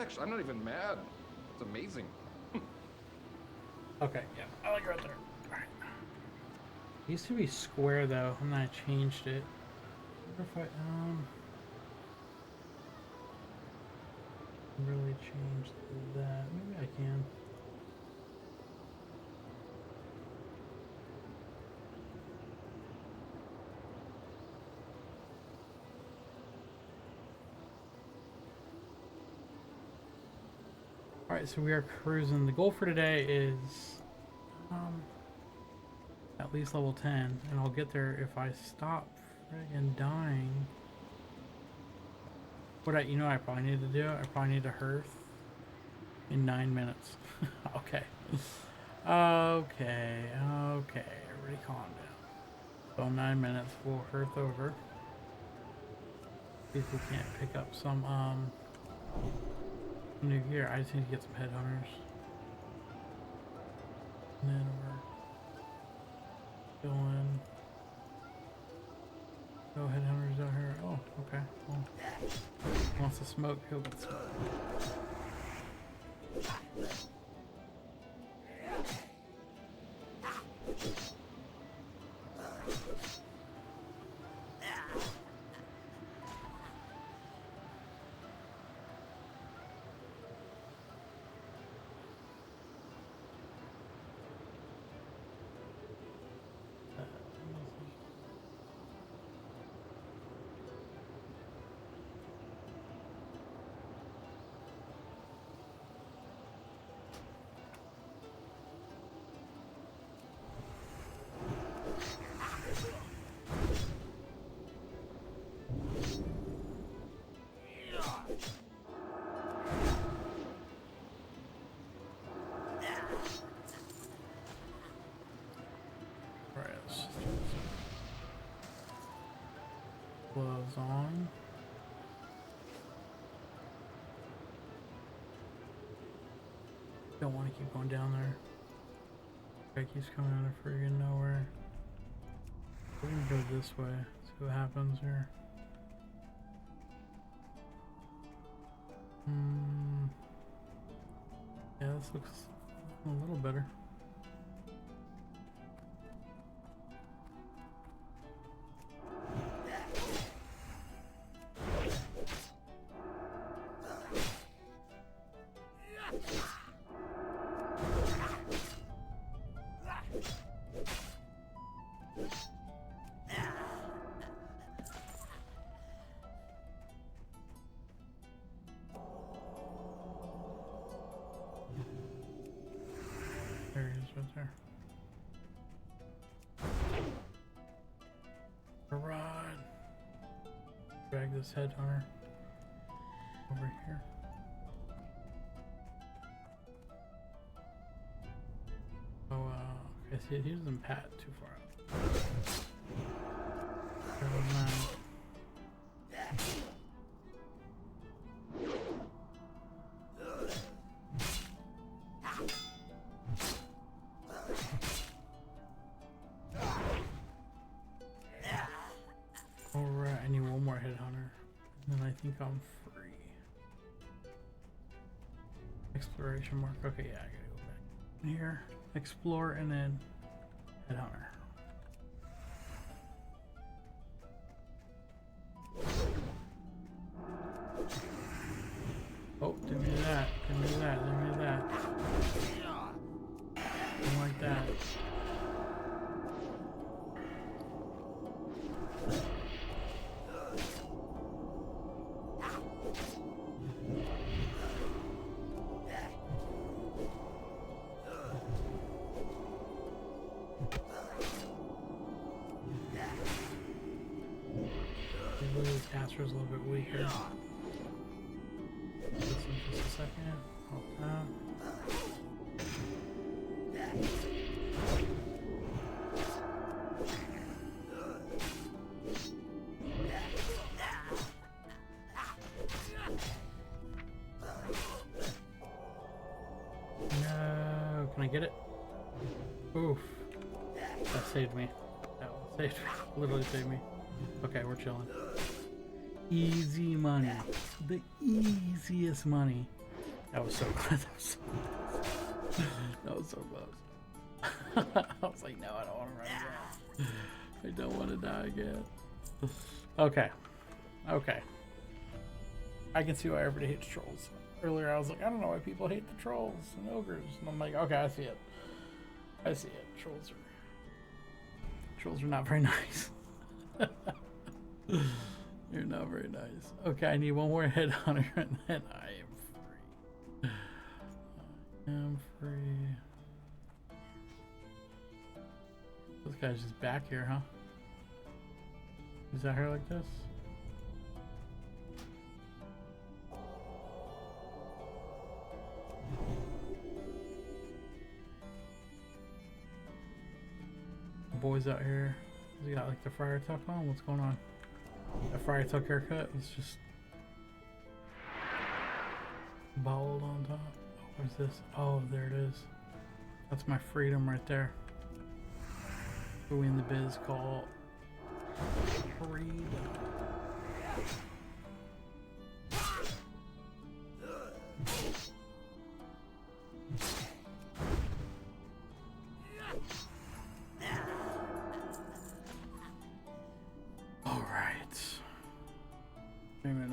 actually, I'm not even mad. It's amazing. Okay, yeah, I like it right there. Alright. It used to be square though, and then I changed it. I wonder if I really change that. Maybe I can. Alright, so we are cruising. The goal for today is at least level 10, and I'll get there if I stop friggin' dying. You know what I probably need to do? I probably need to hearth in 9 minutes. Okay. Okay, everybody calm down. So 9 minutes, we'll hearth over. See if we can't pick up some new gear. I just need to get some headhunters. And then we're going. No headhunters out here. Oh, okay. Well, wants to smoke, he'll get smoked. Gloves on. Don't want to keep going down there. Guy keeps coming out of friggin' nowhere. We're gonna go this way. See what happens here. Yeah, this looks a little better. There he is right there. Run! Drag this headhunter over here. Oh, okay, see, he doesn't pat too far out. Never mind. Alright, I need one more headhunter. And then I think I'm free. Exploration mark. Okay, yeah, I gotta go back in here. Explore and then headhunter. Oh, give me that. Give me that. Give me that. Don't like that. The caster's a little bit weaker. This in just a second. Hold that. No, can I get it? Oof. That saved me. That one saved me. Literally saved me. Okay, we're chilling. Easy money. The easiest money. That was so close. That was so close. That was so close. I was like, no, I don't want to run again. I don't want to die again. Okay. Okay. I can see why everybody hates trolls. Earlier I was like, I don't know why people hate the trolls and ogres. And I'm like, okay, I see it. I see it. Trolls are not very nice. You're not very nice. Okay, I need one more headhunter and then I am free. I am free. This guy's just back here, huh? Is that her like this? Boys out here. He got like the friar tuck on. What's going on? That friar tuck haircut. It's just bald on top. Oh, what's this? Oh, there it is. That's my freedom right there. What we in the biz call freedom.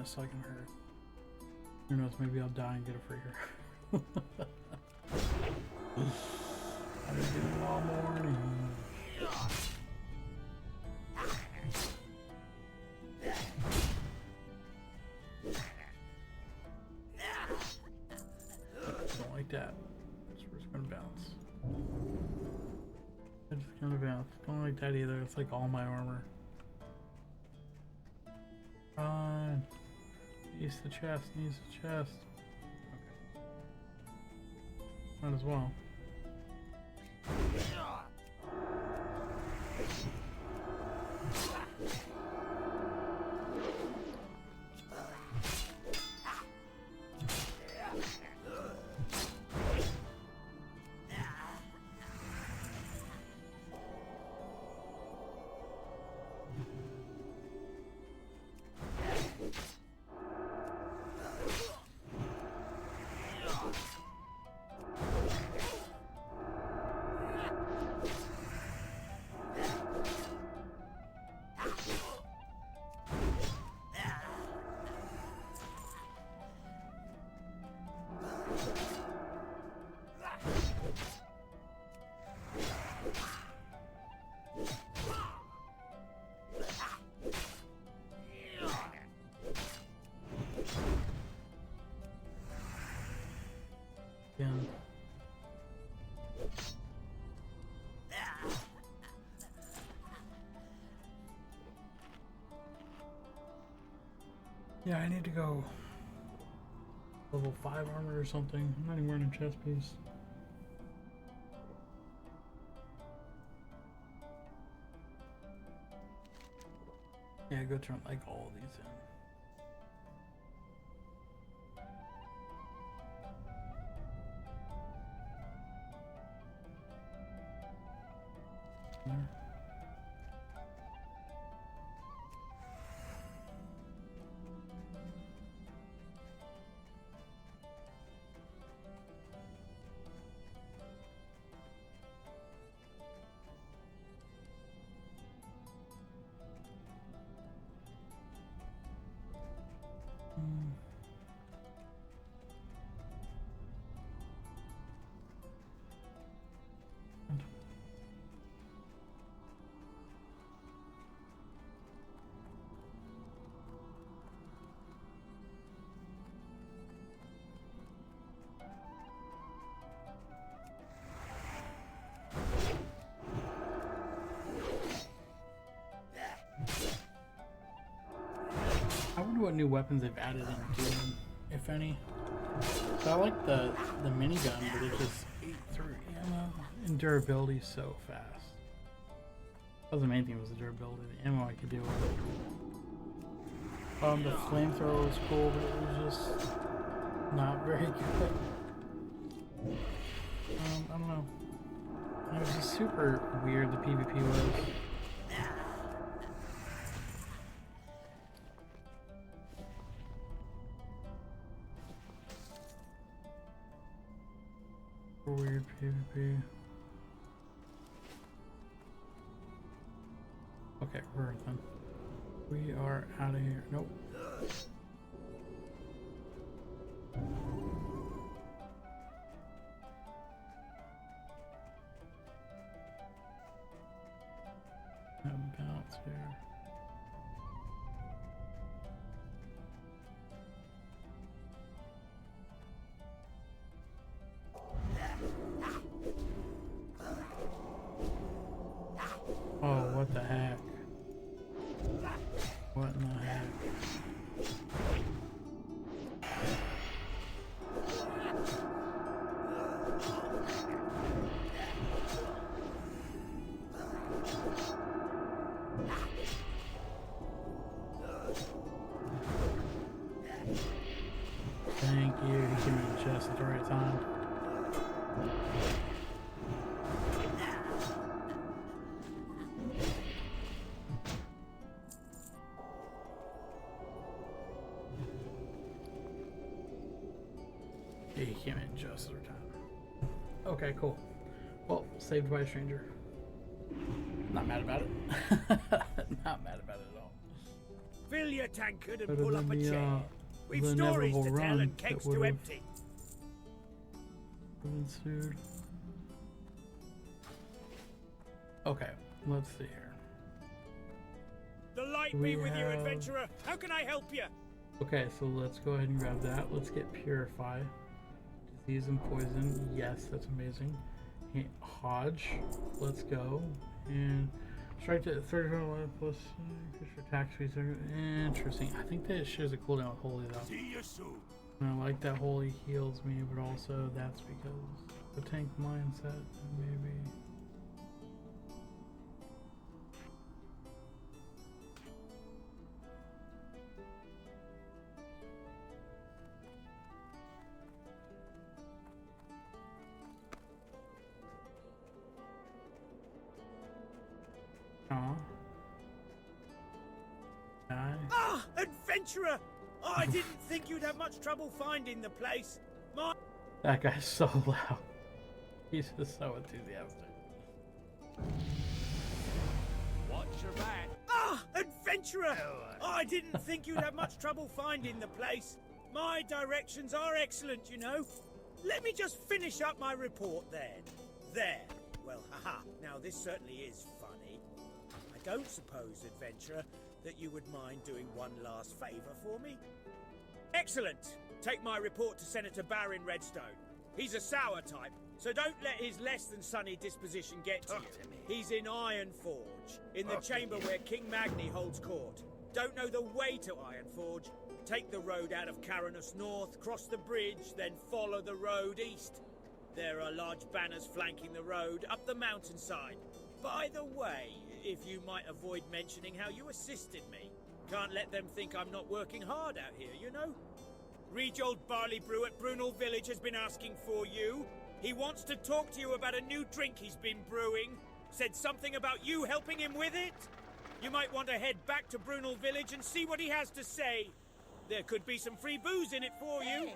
So I can hurt. Who knows, maybe I'll die and get a freaker. I've been getting all morning. Don't like that. So we're just gonna bounce. I'm just gonna bounce. Don't like that either. It's like all my armor. Fine. Use the chest, use the chest. Okay. Might as well. Yeah, I need to go level 5 armor or something. I'm not even wearing a chest piece. Yeah, go turn like all these in. There. I wonder what new weapons they've added in Doom, if any. So I like the minigun, but it just ate through ammo. And durability so fast. That was the main thing, was the durability. The ammo I could deal with. The flamethrower was cool, but it was just not very good. I don't know. It was just super weird, the PvP was. weird PvP. Okay, we're earthing. We are out of here. Nope. Bounce here. Oh, what the heck? What in the heck? Thank you. You gave me the chest at the right time. Yeah, he came in just at the time. Okay, cool. Well, saved by a stranger. Not mad about it. Not mad about it at all. Fill your tankard and Better pull up a than the, chair. We've the stories to inevitable tell run and kegs that to would've empty. ensued. Okay, let's see here. The light We be with you, have- adventurer. How can I help you? Okay, so let's go ahead and grab that. Let's get Purify. Disease and Poison. Yes, that's amazing. Hodge. Let's go. And strike to 35 life plus increase your attack speed. Interesting. I think that shares a cooldown with Holy though. See you soon. And I like that Holy heals me, but also that's because the tank mindset, maybe. Aw. Die. Ah, adventurer! Oh, I didn't think you'd have much trouble finding the place. My That guy's so loud. He's just so enthusiastic. watch your back. Ah, adventurer! Oh, I didn't think you'd have much trouble finding the place. My directions are excellent, you know. Let me just finish up my report then. There. Well, haha. Now this certainly is funny. I don't suppose, adventurer, that you would mind doing one last favor for me? Excellent! Take my report to Senator Baron Redstone. He's a sour type, so don't let his less than sunny disposition get to you. He's in Ironforge, in the chamber where King Magni holds court. Don't know the way to Ironforge? Take the road out of Caranus North, cross the bridge, then follow the road east. There are large banners flanking the road up the mountainside. By the way, if you might avoid mentioning how you assisted me. Can't let them think I'm not working hard out here, you know? Rejold Barley Brew at Brunel Village has been asking for you. He wants to talk to you about a new drink he's been brewing. Said something about you helping him with it. You might want to head back to Brunel Village and see what he has to say. There could be some free booze in it for you. Hey.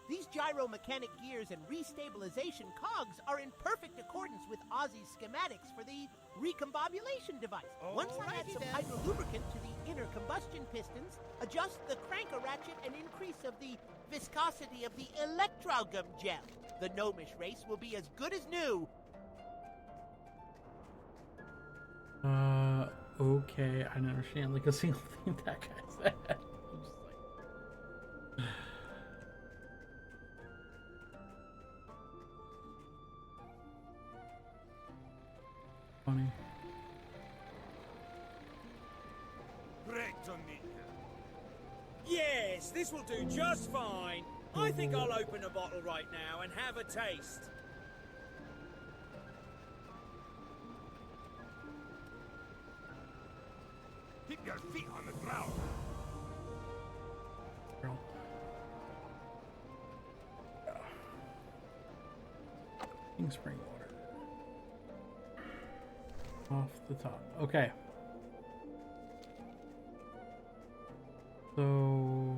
These gyromechanic gears and restabilization cogs are in perfect accordance with Ozzy's schematics for the recombobulation device. Once I add some hydrolubricant to the inner combustion pistons, adjust the cranker ratchet and increase of the viscosity of the electrogum gel, the gnomish race will be as good as new. Okay, I don't understand like a single thing that guy said. I'm just like... Funny. Yes, this will do just fine. I think I'll open a bottle right now and have a taste. Keep your feet on the ground. Girl. King spring water. Off the top. Okay. So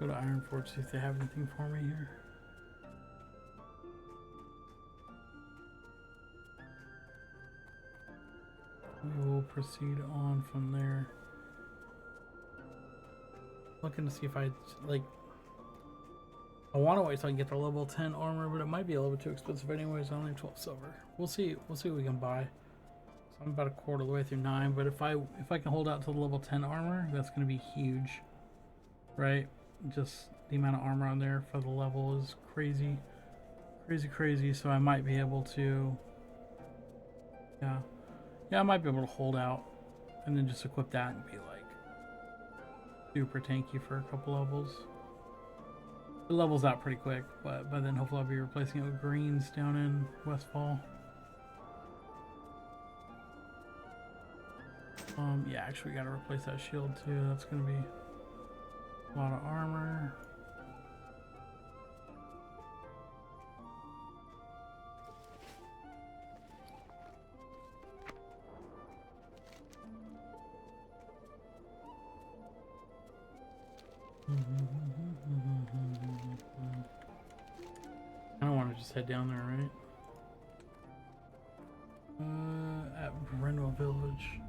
Go to Ironforge, see if they have anything for me here. We will proceed on from there. Looking to see if I like. I want to wait till I can get the level 10 armor, but it might be a little bit too expensive anyways. I only have 12 silver. We'll see. We'll see what we can buy. So I'm about a quarter of the way through 9, but if I can hold out to the level 10 armor, that's going to be huge, right? Just the amount of armor on there for the level is crazy, crazy, crazy. So I might be able to, yeah, I might be able to hold out and then just equip that and be like super tanky for a couple levels. It levels out pretty quick, but by then hopefully I'll be replacing it with greens down in Westfall. Yeah, actually we gotta replace that shield too. That's gonna be a lot of armor. I don't want to just head down there, right? At Brindle Village.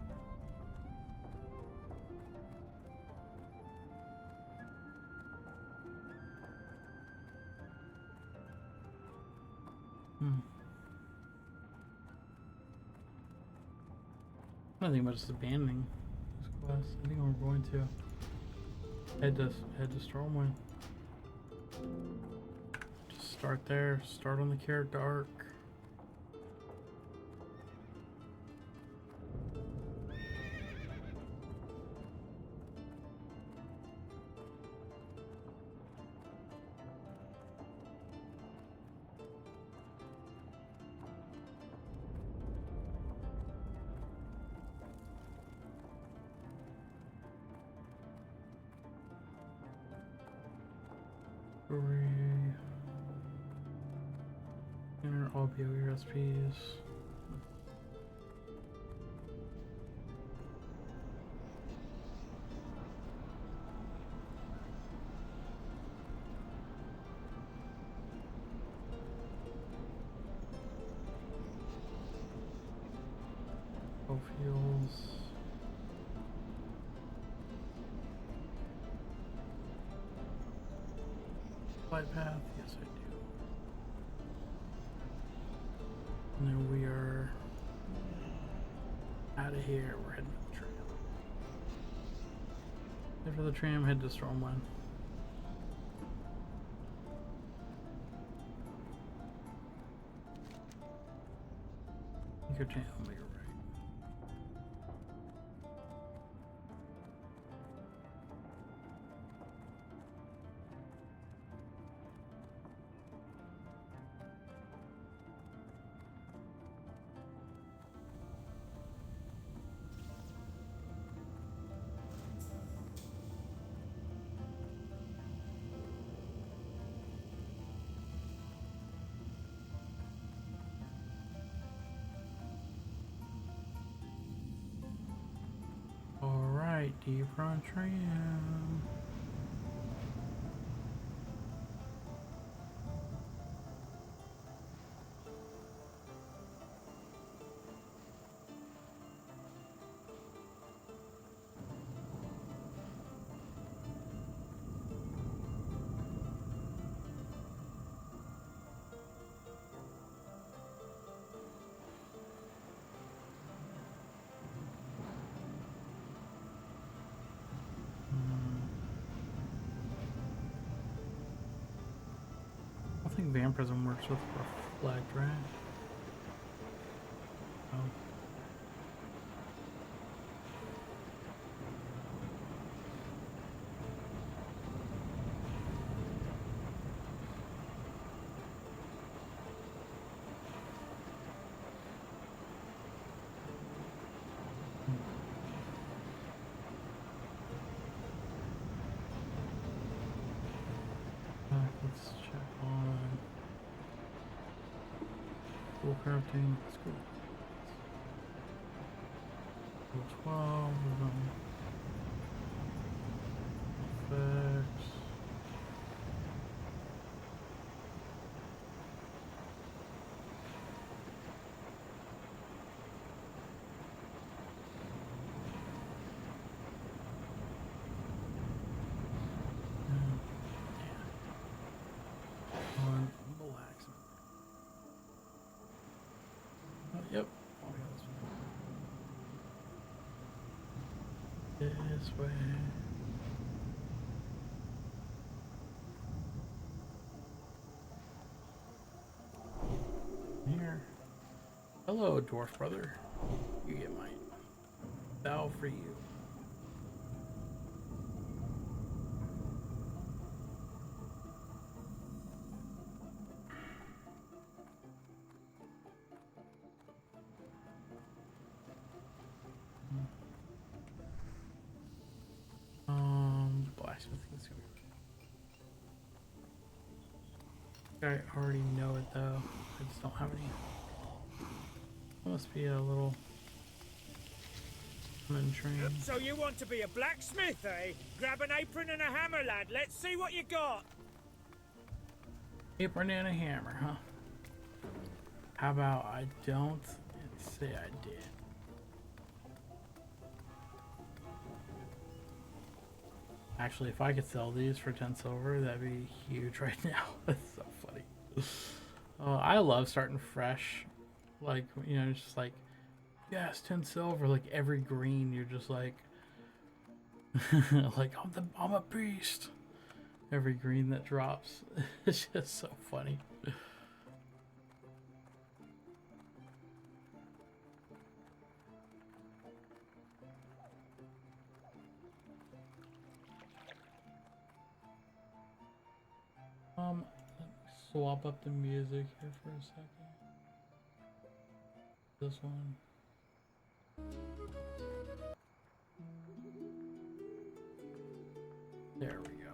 I don't think about just abandoning this quest. I think we're going to head to Stormwind. Just start there. Start on the character arc. Enter all BOE recipes. Fuels. Flight path, yes I do. And then we are out of here. We're heading for the tram. Head for the tram, head to Stormwind. Your channel, you're right. Deep Run Tram. I think vampirism works with reflect, right? Oh. Let's check on crafting. Let's go. Level 12. Effects. this way. Here. Hello, dwarf brother. You get mine. Thou for you. Blacksmithing. I already know it though. I just don't have any. Must be a little train. So you want to be a blacksmith, eh? Grab an apron and a hammer, lad. Let's see what you got. Apron and a hammer, huh? How about I don't and say I did? Actually, if I could sell these for 10 silver, that'd be huge right now. That's so funny. I love starting fresh. Like, you know, just like, yes, 10 silver. Like every green, you're just like, like I'm a beast. Every green that drops, it's just so funny. Let me swap up the music here for a second. This one. There we go.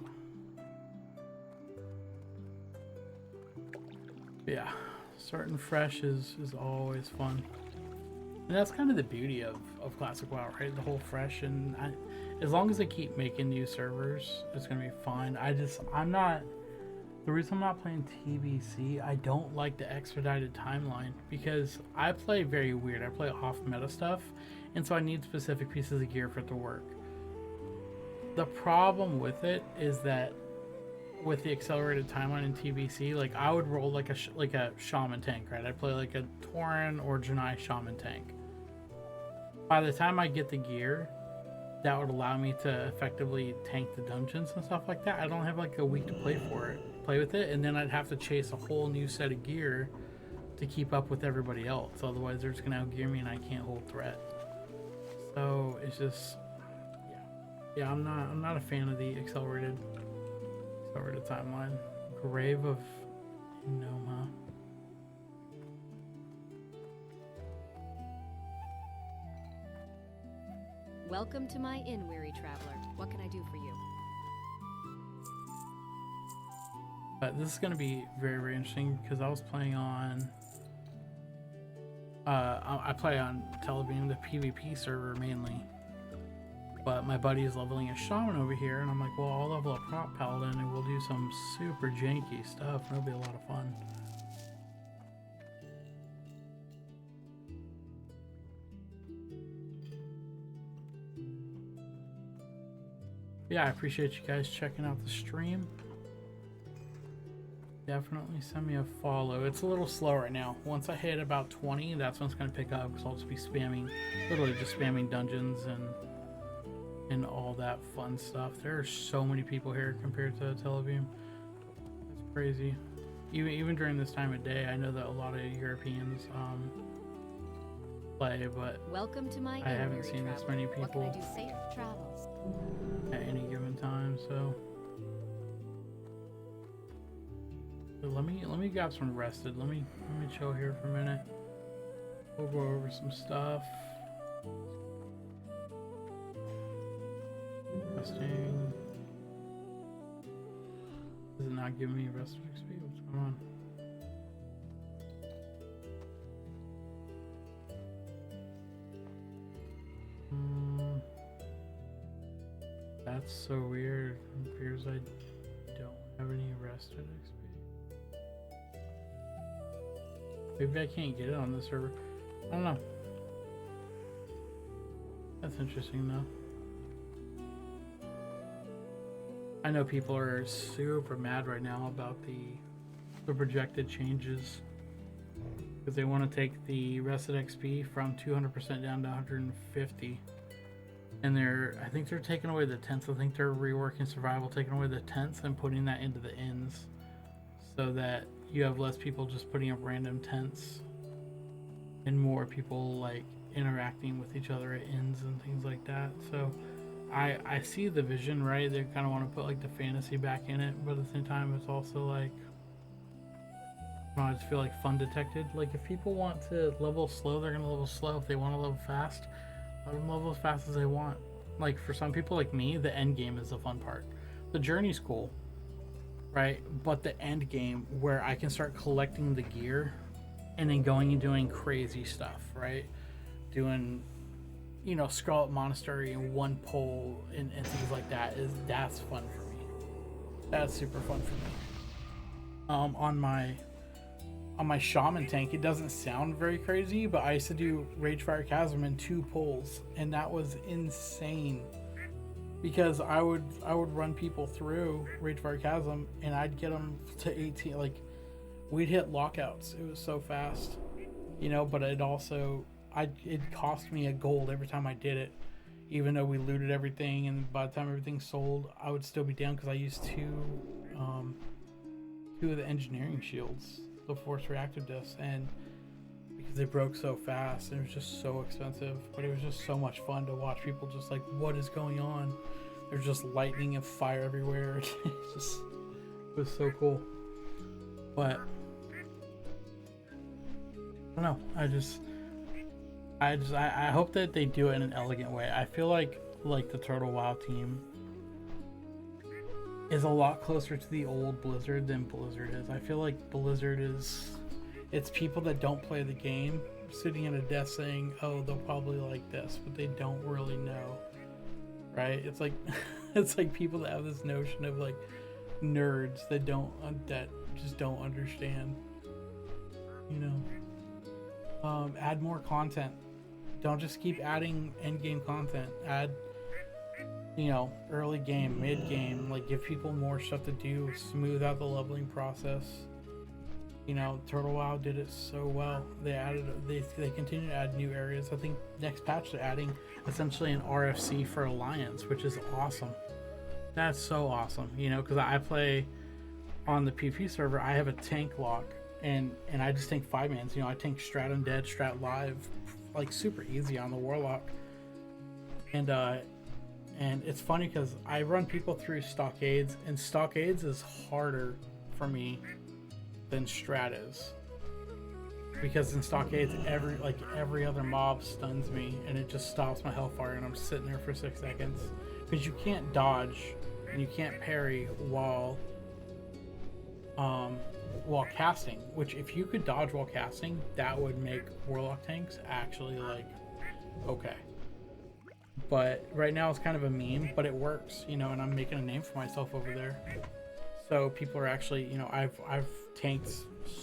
Yeah, starting fresh is always fun. And that's kind of the beauty of Classic WoW, right? The whole fresh, and as long as they keep making new servers, it's gonna be fine. I'm not. The reason I'm not playing TBC, I don't like the expedited timeline because I play very weird. I play off meta stuff, and so I need specific pieces of gear for it to work. The problem with it is that with the accelerated timeline in TBC, like I would roll like a shaman tank, right? I'd play like a Tauren or Janai shaman tank. By the time I get the gear that would allow me to effectively tank the dungeons and stuff like that, I don't have like a week to play with it, and then I'd have to chase a whole new set of gear to keep up with everybody else. Otherwise, they're just gonna outgear me, and I can't hold threat. So it's just, yeah. I'm not a fan of the accelerated timeline. Grave of Noma. Welcome to my inn, weary traveler. What can I do for you? This is going to be very, very interesting because I was playing on... I play on Paladin, the PvP server mainly. But my buddy is leveling a shaman over here, and I'm like, well, I'll level up Paladin and we'll do some super janky stuff. It'll be a lot of fun. Yeah, I appreciate you guys checking out the stream. Definitely send me a follow. It's a little slow right now. Once I hit about 20, that's when it's going to pick up because I'll just be spamming, literally just spamming dungeons and all that fun stuff. There are so many people here compared to Televium. It's crazy. Even during this time of day, I know that a lot of Europeans play, but welcome to my I haven't seen this many people. What can I do? Safe travels at any given time. So let me grab some rested. Let me chill here for a minute. We'll go over some stuff. Resting. Does it not give me rested XP? What's going on? That's so weird. It appears I don't have any rested XP. Maybe I can't get it on the server. I don't know. That's interesting though. I know people are super mad right now about the projected changes because they want to take the rested XP from 200% down to 150. And I think they're taking away the tents. I think they're reworking survival, taking away the tents and putting that into the inns, so that you have less people just putting up random tents, and more people like interacting with each other at inns and things like that. So I see the vision, right? They kind of want to put like the fantasy back in it, but at the same time, it's also like, I just feel like fun detected. Like if people want to level slow, they're gonna level slow. If they want to level fast, let them level as fast as they want. Like for some people like me, the end game is the fun part. The journey's cool, right? But the end game, where I can start collecting the gear and then going and doing crazy stuff, right? Doing, you know, Scarlet Monastery in one pull and things like that, that's fun for me. That's super fun for me. On my shaman tank, it doesn't sound very crazy, but I used to do Ragefire Chasm in 2 pulls, and that was insane. Because I would run people through Ragefire Chasm, and I'd get them to 18. Like, we'd hit lockouts. It was so fast, you know. But it also, it cost me a gold every time I did it. Even though we looted everything, and by the time everything sold, I would still be down because I used 2 of the engineering shields, the force reactive discs, and because they broke so fast, and it was just so expensive. But it was just so much fun to watch people just like, what is going on? There's just lightning and fire everywhere. It was so cool. But I don't know. I hope that they do it in an elegant way. I feel like the Turtle WoW team is a lot closer to the old Blizzard than Blizzard is. I feel like Blizzard it's people that don't play the game sitting at a desk saying, oh, they'll probably like this, but they don't really know, right? It's like it's like people that have this notion of like nerds that just don't understand, you know. Add more content. Don't just keep adding end game content. Add, you know, early game, mid game, like give people more stuff to do, smooth out the leveling process. You know, Turtle WoW did it so well. They continue to add new areas. I think next patch they're adding essentially an RFC for Alliance, which is awesome. That's so awesome, you know, because I play on the PP server. I have a tank lock, and I just tank 5-mans. You know, I tank Strat Undead, Strat Live, like super easy on the Warlock. And it's funny because I run people through Stockades, and Stockades is harder for me than Strat is, because in Stockades every other mob stuns me, and it just stops my health bar, and I'm sitting there for 6 seconds because you can't dodge and you can't parry while casting, which if you could dodge while casting, that would make Warlock tanks actually like okay. But right now it's kind of a meme, but it works, you know, and I'm making a name for myself over there. So people are actually, you know, I've tanked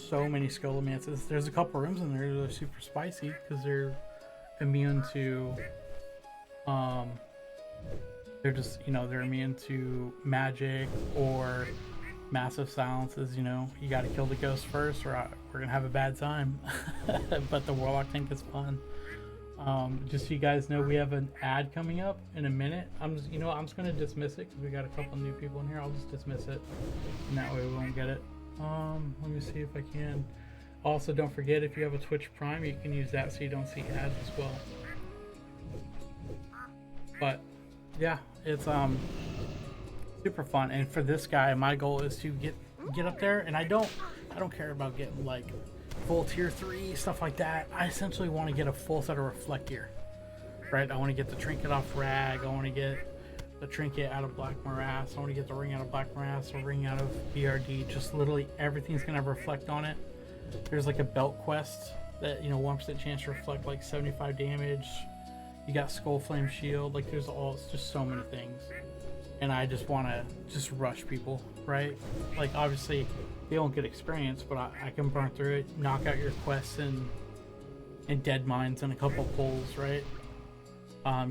so many Scolomances. There's a couple rooms in there that are super spicy because they're immune to, they're just, you know, they're immune to magic or massive silences. You know, you got to kill the ghost first, or we're gonna have a bad time. But the Warlock tank is fun. Just so you guys know, we have an ad coming up in a minute. I'm just gonna dismiss it because we got a couple new people in here. I'll just dismiss it, and that way we won't get it. Let me see if I can. Also, don't forget, if you have a Twitch Prime, you can use that so you don't see ads as well. But yeah, it's super fun. And for this guy, my goal is to get up there, and I don't care about getting like full tier 3 stuff like that. I essentially want to get a full set of reflect gear, right? I want to get the trinket off Rag. I want to get the trinket out of Black Morass. I want to get the ring out of Black Morass, or ring out of BRD. Just literally everything's gonna have reflect on it. There's like a belt quest that, you know, 1% chance to reflect like 75 damage. You got Skull Flame Shield. Like it's just so many things. And I just want to just rush people, right? Like obviously they won't get experience, but I can burn through it, knock out your quests and dead mines and a couple pulls, right?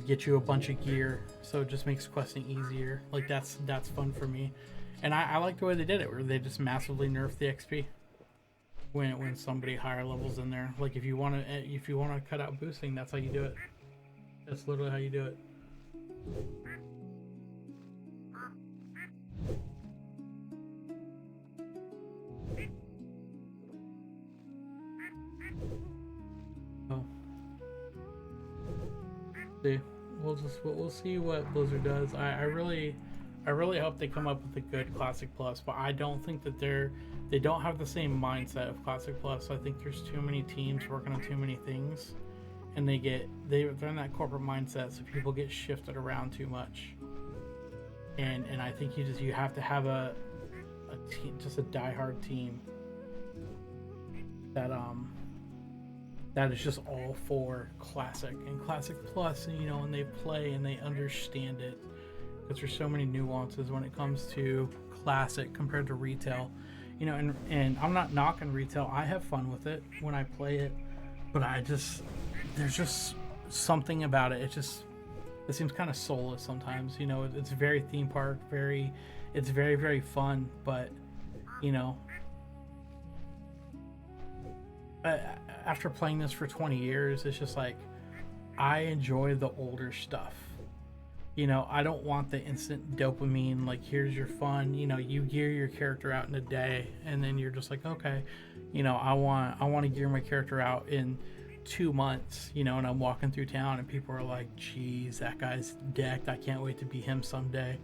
Get you a bunch of gear, so it just makes questing easier. Like that's fun for me, and I like the way they did it, where they just massively nerfed the XP when somebody higher levels in there. Like if you want to cut out boosting, that's how you do it. That's literally how you do it. Oh. See, we'll see what Blizzard does. I really hope they come up with a good Classic Plus, but I don't think that they don't have the same mindset of Classic Plus. I think there's too many teams working on too many things, and they're in that corporate mindset, so people get shifted around too much. And I think you have to have a team, just a diehard team that is just all for Classic and Classic Plus, and and they play and they understand it, because there's so many nuances when it comes to Classic compared to retail, and I'm not knocking retail. I have fun with it when I play it, but there's just something about it. It seems kind of soulless sometimes. It's very theme park, it's very, very fun, but after playing this for 20 years, it's just like, I enjoy the older stuff. I don't want the instant dopamine, like, here's your fun, you gear your character out in a day, and then you're just like, okay, I want to gear my character out in 2 months, and I'm walking through town and people are like, geez, that guy's decked, I can't wait to be him someday.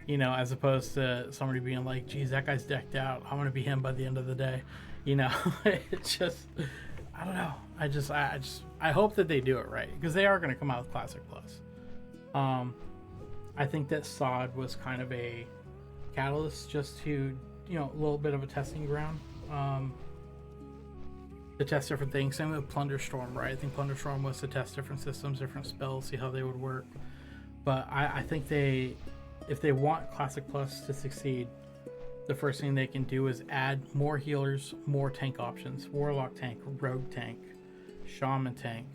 As opposed to somebody being like, geez, that guy's decked out, I want to be him by the end of the day. It's just, I don't know. I hope that they do it right, because they are going to come out with Classic Plus. I think that SOD was kind of a catalyst just to, a little bit of a testing ground, to test different things. Same with Plunderstorm, right? I think Plunderstorm was to test different systems, different spells, see how they would work. But I think if they want Classic Plus to succeed, the first thing they can do is add more healers, more tank options. Warlock tank, rogue tank, shaman tank,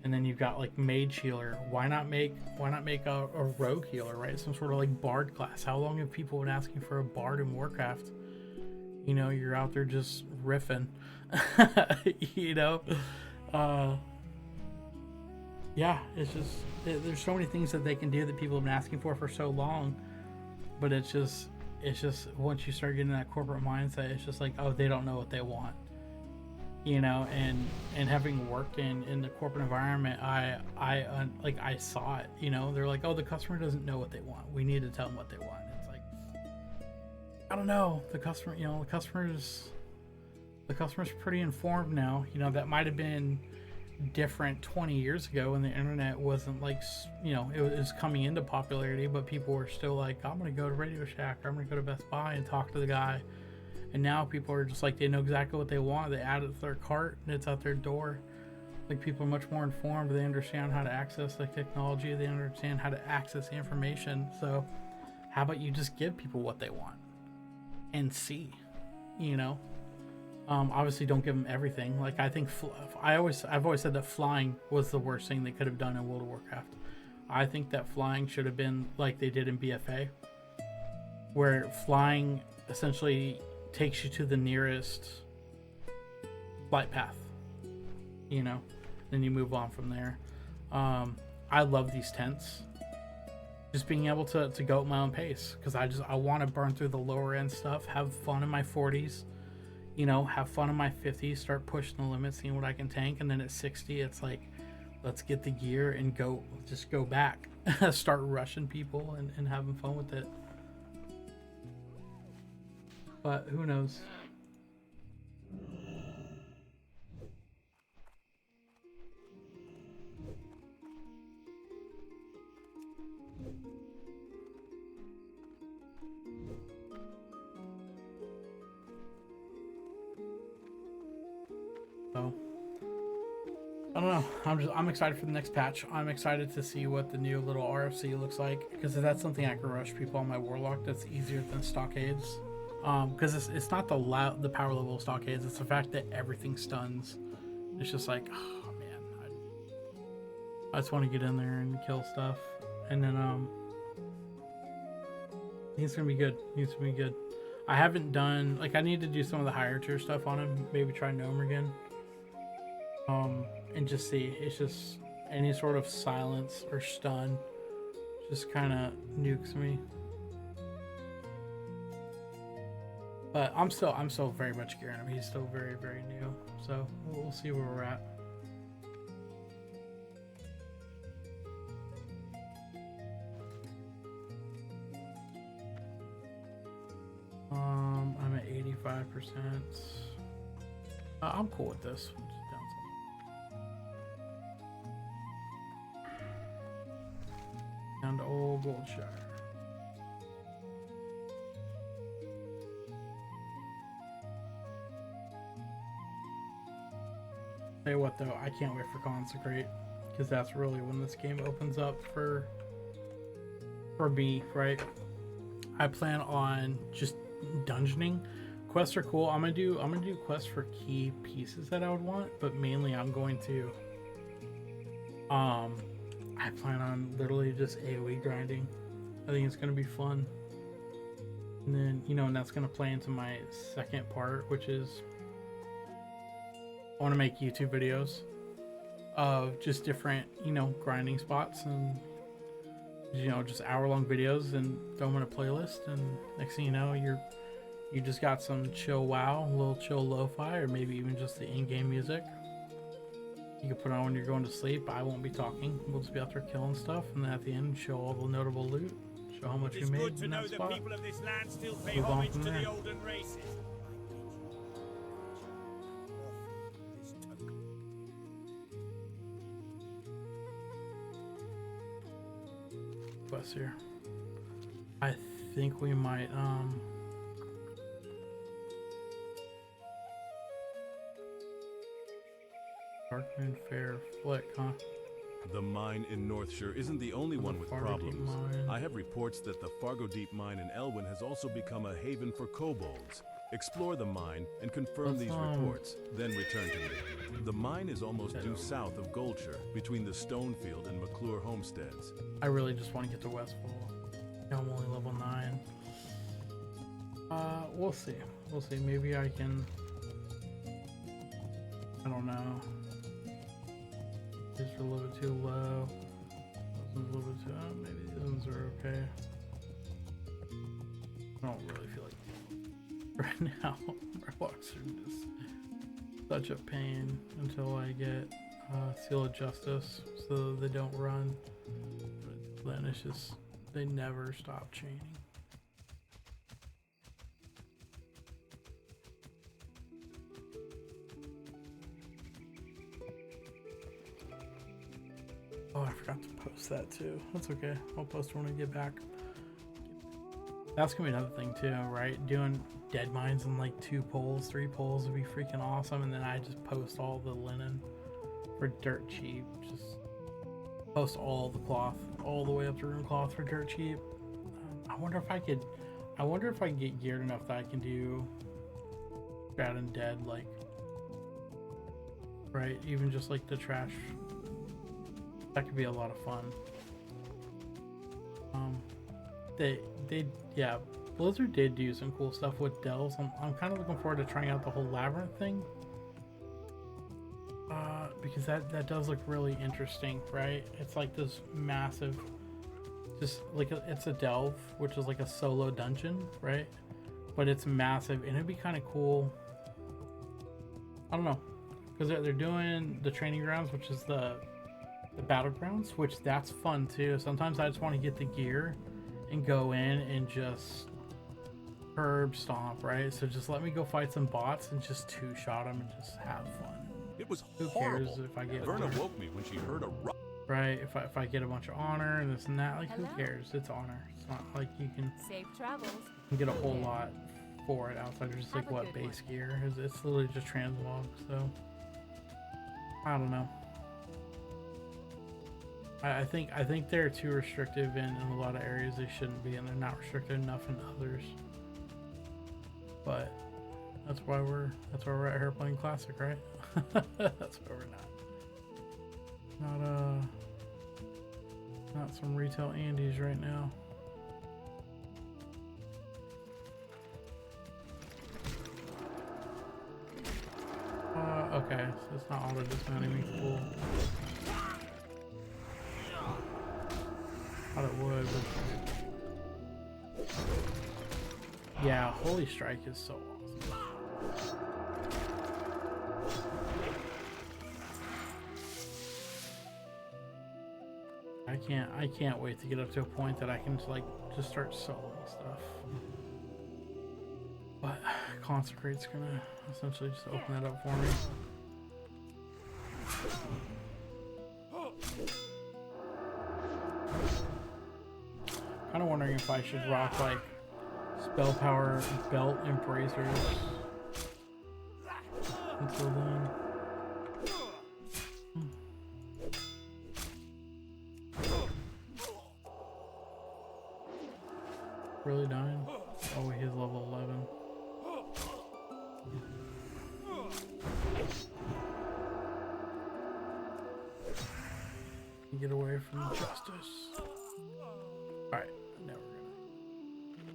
and then you've got like mage healer. Why not make a rogue healer, right? Some sort of like bard class. How long have people been asking for a bard in Warcraft? You're out there just riffing. Yeah, it's just, there's so many things that they can do that people have been asking for so long, but it's just once you start getting that corporate mindset, it's just like, oh, they don't know what they want, and having worked in the corporate environment, I saw it. They're like, oh, the customer doesn't know what they want, we need to tell them what they want. It's like, I don't know, the customer's pretty informed now. That might have been different 20 years ago when the internet wasn't like, it was coming into popularity, but people were still like, I'm gonna go to Radio Shack, or I'm gonna go to Best Buy and talk to the guy. And now people are just like, they know exactly what they want, they add it to their cart and it's out their door. Like, people are much more informed, they understand how to access the technology, they understand how to access the information. So how about you just give people what they want and see, obviously don't give them everything. Like, I think I've always said that flying was the worst thing they could have done in World of Warcraft. I think that flying should have been like they did in BFA, where flying essentially takes you to the nearest flight path, then you move on from there. I love these tents, just being able to go at my own pace, because I want to burn through the lower end stuff, have fun in my 40s, have fun in my 50s, start pushing the limits, seeing what I can tank, and then at 60 it's like, let's get the gear and go back. Start rushing people and having fun with it. But who knows? So I don't know. I'm excited for the next patch. I'm excited to see what the new little RFC looks like, because if that's something I can rush people on my Warlock, that's easier than Stockades. Because it's not the power level of Stockades, it's the fact that everything stuns. It's just like, oh man, I just want to get in there and kill stuff. And then I think it's gonna be good. I haven't done, like, I need to do some of the higher tier stuff on him. Maybe try Gnome again. And just see. It's just any sort of silence or stun. just kind of nukes me. But I'm still very much gearing him. He's still very, very new. So we'll see where we're at. I'm at 85%. I'm cool with this. Down to old Goldshire. Tell you what though, I can't wait for Consecrate, because that's really when this game opens up for me, right? I plan on just dungeoning. Quests are cool. I'm gonna do quests for key pieces that I would want, but mainly I'm going to I plan on literally just AoE grinding. I think it's gonna be fun. And then, you know, and that's gonna play into my second part, which is I want to make YouTube videos of just different, you know, grinding spots and, you know, just hour-long videos and throw them in a playlist. And next thing you know, you just got some chill WoW, a little chill lo-fi, or maybe even just the in-game music. You can put on when you're going to sleep. I won't be talking. We'll just be out there killing stuff, and then at the end, show all the notable loot, show how much you made It's good to in know that that spot. people of this land still pay Move on homage from to there. the olden races. Quest here. I think we might Darkmoon Fair Flick, huh? The mine in Northshire isn't the only one with Fargo Deep problems. Mine. I have reports that the Fargo Deep Mine in Elwyn has also become a haven for kobolds. Explore the mine and confirm these reports, then return to me. The mine is almost due south of Goldshire, between the Stonefield and McClure homesteads. I really just want to get to Westfall. I'm only level 9. We'll see. We'll see. Maybe I can. I don't know. These are a little bit too low. Those ones a little bit too. Maybe these ones are okay. I don't really feel like right now. My walks are just such a pain until I get Seal of Justice, so they don't run. But then it's just they never stop chaining. Oh, I forgot to post that too. That's okay. I'll post it when I get back. That's gonna be another thing too, right? Doing dead mines in like 2 poles, 3 poles would be freaking awesome. And then I just post all the linen for dirt cheap. Just post all the cloth, all the way up to room cloth for dirt cheap. I wonder if I could get geared enough that I can do bad and dead, like, right? Even just like the trash. That could be a lot of fun. Yeah, Blizzard did do some cool stuff with delves. I'm kind of looking forward to trying out the whole labyrinth thing. Because that does look really interesting, right? It's like this massive, just like it's a delve, which is like a solo dungeon, right? But it's massive, and it'd be kind of cool. I don't know, because they're doing the training grounds, which is the battlegrounds, which that's fun too. Sometimes I just want to get the gear and go in and just herb stomp, right? So just let me go fight some bots and just 2-shot them and just have fun. It was Who horrible. cares if I get Verna honor, woke me when she heard a right? If I get a bunch of honor and this and that, like, who cares? It's honor. It's not like you can Safe travels. get a whole lot for it outside of just like Have a what good base gear is. It's literally just transmog. So I don't know. I think they're too restrictive in a lot of areas they shouldn't be, and they're not restricted enough in others. But that's why we're at here playing Classic, right? That's why we're not some retail Andes right now. Okay, so it's not auto dismounting me. Cool. How do would. But... yeah, Holy Strike is so awesome. I can't wait to get up to a point that I can just start soloing stuff. But Consecrate's gonna essentially just open that up for me. Kind of wondering if I should rock like spell power belt embracers until then. Really dying? Oh, he's level 11. Get away from justice. Alright, now we're gonna...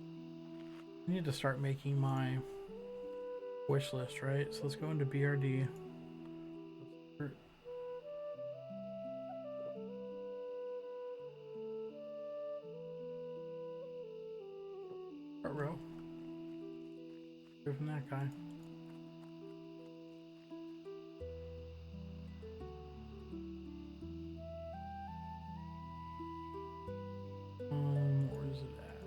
I need to start making my wish list, right? So let's go into BRD. Row. Go from that guy. Where is it at?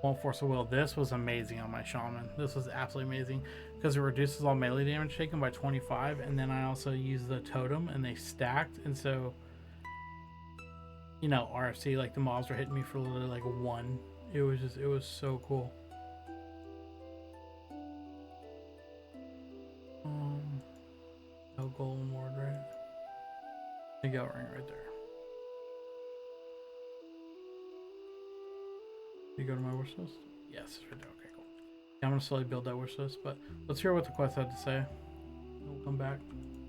Won't force a will. This was amazing on my shaman. This was absolutely amazing because it reduces all melee damage taken by 25, and then I also use the totem and they stacked, and so you know, RFC, like the mobs were hitting me for literally like 1. It was so cool. No golden ward, right? The go ring right there. You go to my wish list? Yes, it's right there. Okay, cool. Yeah, I'm gonna slowly build that wish list, but let's hear what the quest had to say. We'll come back.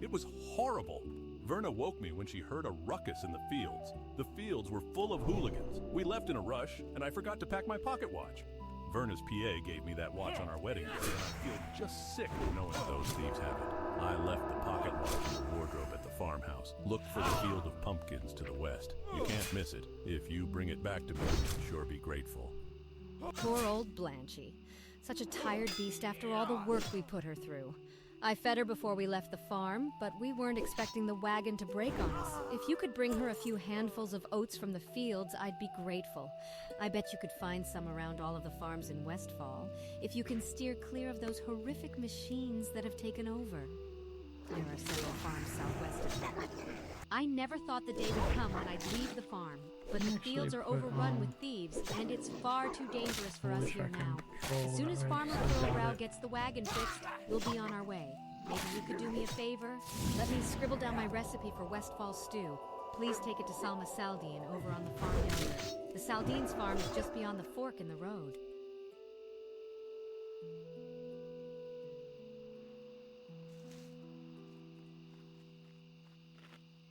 It was horrible. Verna woke me when she heard a ruckus in the fields. The fields were full of hooligans. We left in a rush, and I forgot to pack my pocket watch. Verna's PA gave me that watch on our wedding day, and I feel just sick knowing those thieves have it. I left the pocket watch in the wardrobe at the farmhouse. Look for the field of pumpkins to the west. You can't miss it. If you bring it back to me, I'll sure be grateful. Poor old Blanchy. Such a tired beast after all the work we put her through. I fed her before we left the farm, but we weren't expecting the wagon to break on us. If you could bring her a few handfuls of oats from the fields, I'd be grateful. I bet you could find some around all of the farms in Westfall, if you can steer clear of those horrific machines that have taken over. There are several farms southwest of here. I never thought the day would come when I'd leave the farm, but the fields are overrun with thieves, and it's far too dangerous for us here now. As soon as Farmer Brow gets the wagon fixed, we'll be on our way. Maybe you could do me a favor? Let me scribble down my recipe for Westfall stew. Please take it to Salma Saldine over on the farm yonder. The Saldine's farm is just beyond the fork in the road.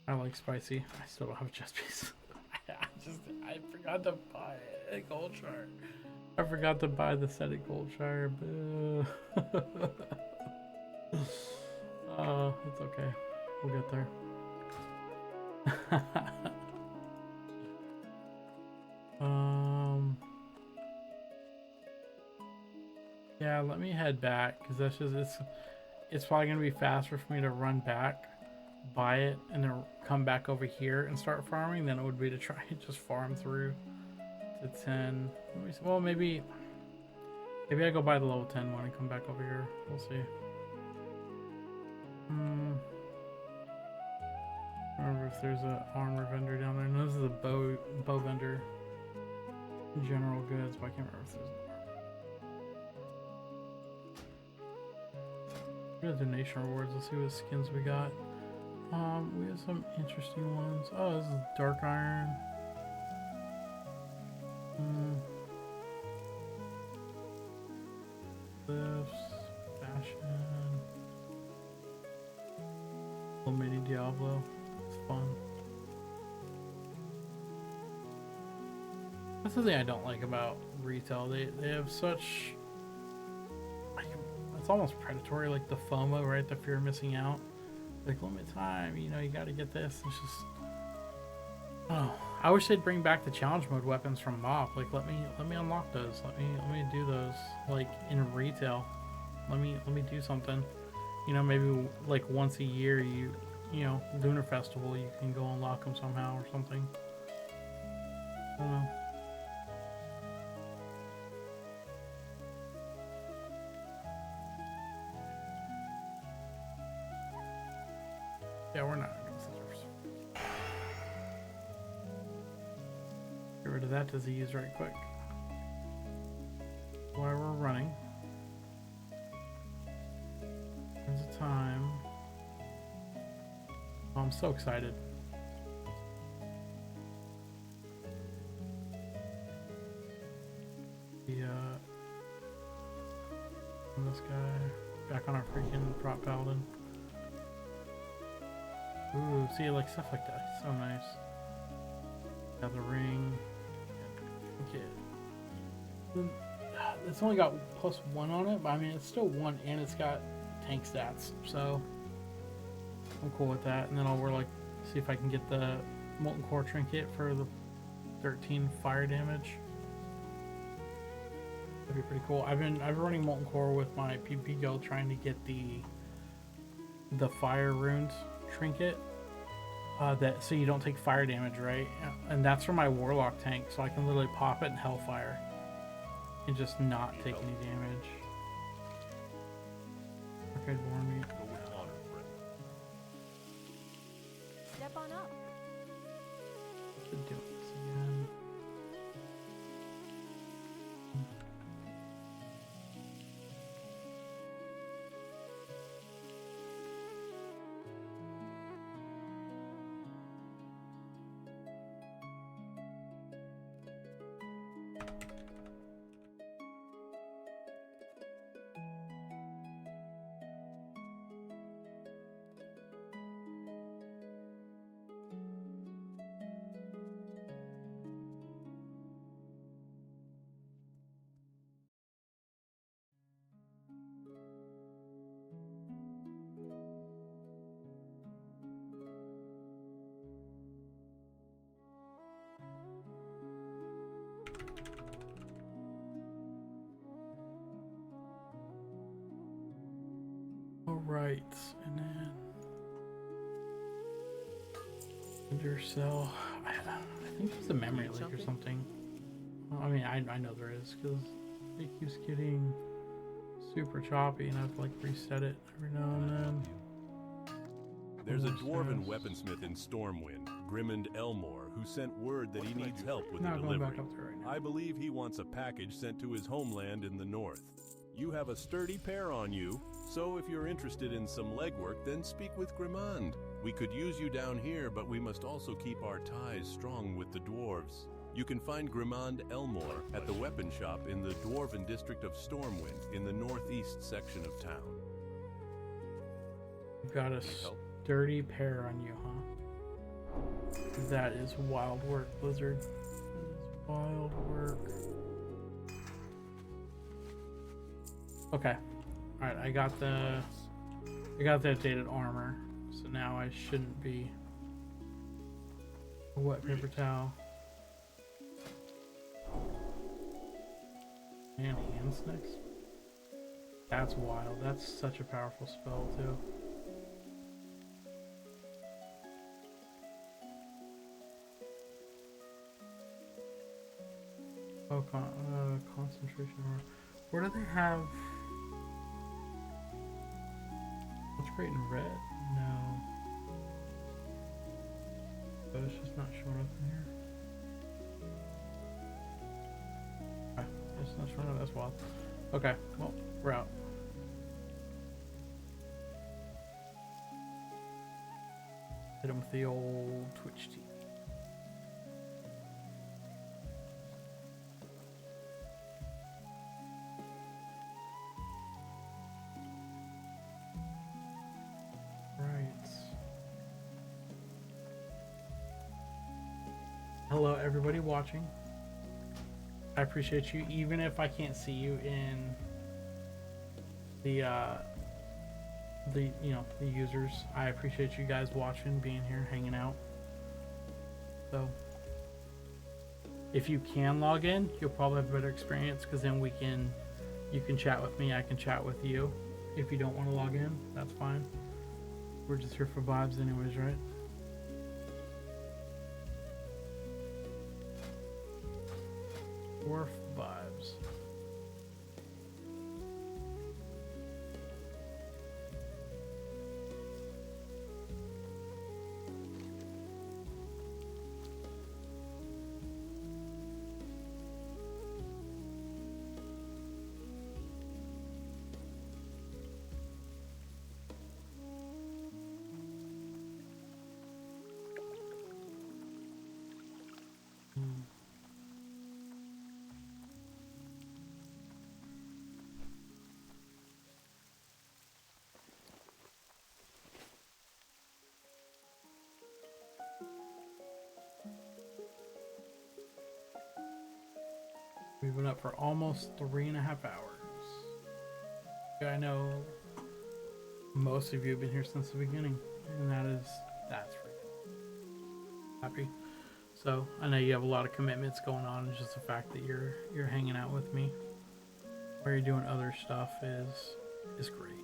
I like spicy. I still don't have a chest piece. I forgot to buy a gold shard. I forgot to buy the set of gold shard. Boo. It's okay. We'll get there. Yeah, let me head back because that's just it's probably gonna be faster for me to run back, buy it, and then come back over here and start farming than it would be to try and just farm through to 10. Well, maybe I go buy the level 10 one and come back over here. We'll see. I remember if there's an armor vendor down there. No, this is a bow vendor. General goods, but I can't remember if there's an armor. We got donation rewards. Let's see what skins we got. We have some interesting ones. Oh, this is Dark Iron. Lifts, fashion. Little mini Diablo. It's fun. That's the thing I don't like about retail. They have such, like, it's almost predatory, like the FOMO, right? The fear of missing out. Like, limit time, you know, you gotta get this. It's just, Oh, I wish they'd bring back the challenge mode weapons from MoP. Like, let me unlock those. Let me do those like in retail. Let me do something. You know, maybe like once a year, you know, Lunar Festival, you can go unlock them somehow or something. I don't know. Yeah, we're not doing scissors. Get rid of that disease right quick. While we're running. There's a time. Oh, I'm so excited. This guy back on our freaking prop Paladin. Ooh, see, like stuff like that. So nice. Got the ring. Okay. It's only got +1 on it, but I mean it's still 1, and it's got tank stats, so I'm cool with that. And then I'll see if I can get the molten core trinket for the 13 fire damage. That'd be pretty cool. I've been running molten core with my PvP guild, trying to get the fire runes trinket. So you don't take fire damage, right? And that's for my warlock tank, so I can literally pop it in hellfire and just not take any damage. Okay, warn me. Step on up. Should do this again. Alright, and then Undercell. I think there's a memory leak or something. I mean, I know there is, because it keeps getting super choppy and I have to like reset it every now and then. There's a dwarven weaponsmith in Stormwind, Grimond Elmore, who sent word that he needs help with the Going back delivery. up there right now. I believe he wants a package sent to his homeland in the north. You have a sturdy pair on you, so if you're interested in some legwork, then speak with Grimond. We could use you down here, but we must also keep our ties strong with the dwarves. You can find Grimond Elmore at the weapon shop in the Dwarven district of Stormwind in the northeast section of town. You've got a sturdy pair on you, huh? That is wild work, Blizzard. That is wild work. Okay. Alright, I got the updated armor. So now I shouldn't be a wet paper towel. And hand snakes. That's wild. That's such a powerful spell too. Oh, concentration armor. Where do they have? What's great in red? No. But it's just not showing up in here. Okay, it's not showing up. That's wild. Okay, well, we're out. Hit him with the old Twitch teeth. Hello everybody watching. I appreciate you, even if I can't see you in the users. I appreciate you guys watching, being here, hanging out. So if you can log in, you'll probably have a better experience because then you can chat with me, I can chat with you. If you don't want to log in, that's fine. We're just here for vibes anyways, right? Dwarf vibes. We've been up for almost 3.5 hours. I know most of you have been here since the beginning, and that's freaking happy. So I know you have a lot of commitments going on. It's just the fact that you're hanging out with me, or you're doing other stuff is great.